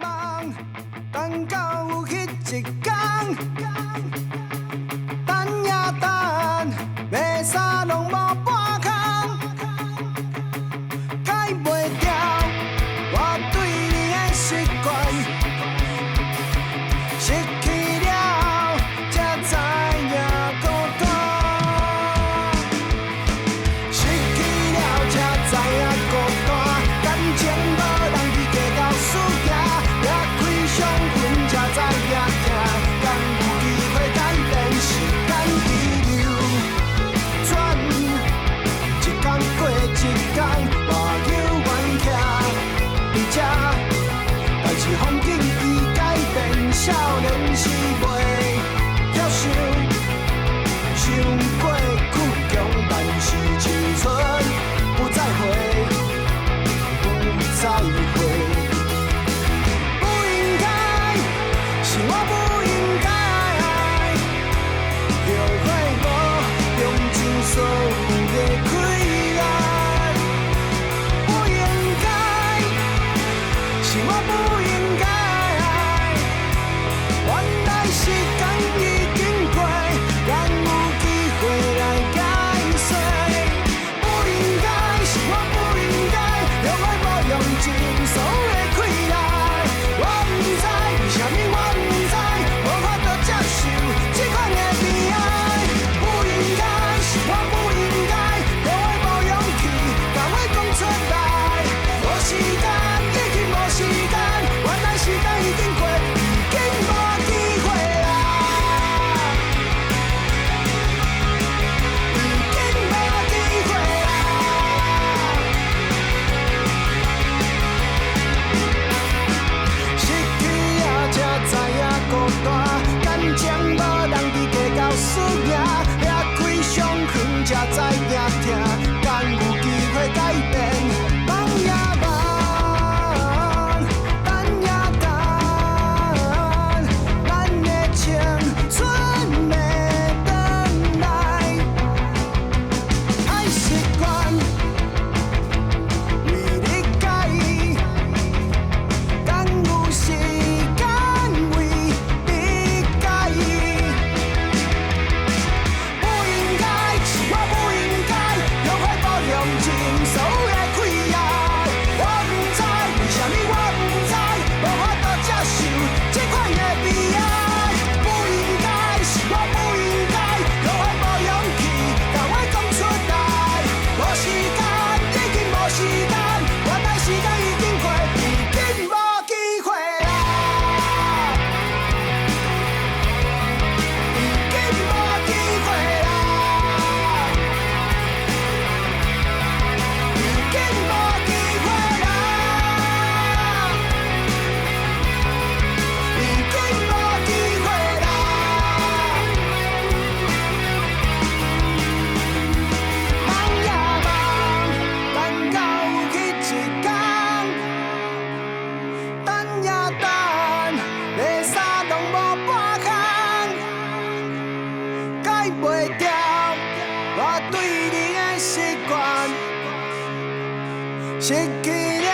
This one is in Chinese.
梦，等到有迄一天，等呀等，要啥拢无半空，改袂掉我对你的习惯，失去了才知影孤单，失去了才知影孤单，感情无人去计较输赢，掠开伤痕才知影痛，敢有机会改变？时间滴流转，一天过一天，路又远徛伫这，但是风景已改变，少年时袂了想，想过倔强，但是青春不再回，不再回。不应该，是我不应该，后悔无用尽所有的开来。不应该，是我不应该，原来时间已经过，咱有机会来解释。不应该，是我不应该，后悔无用尽所有的开来。我不知为什么，我不知，无法度接受这款的悲哀。不应该，是我不应该，后悔无勇气，把话讲出来。无时间，已经无时间，原来时间已经过，已经无机会啊，已经无机会啊。失去了才知影孤单，感情无人伫计较输赢，掠开伤痕才知影痛，敢有机会改变？梦呀梦，等呀等，咱的青春会转来，爱习惯为你改。敢有时间为你改？不应该，是我不应该，后悔无用尽所有的开来。我不知为什么，我不知，无法度接受这款的悲哀。不应该，是我不应该，后悔无勇气，把话讲出来。无时间，已经无时间，原来时间已经过，已经无机会啊，已经无机会啊，已经无机会啊，已经无机会啦。梦呀梦，等到有迄一天，等呀等，要啥拢无半空，改袂掉我对你的习惯，失去了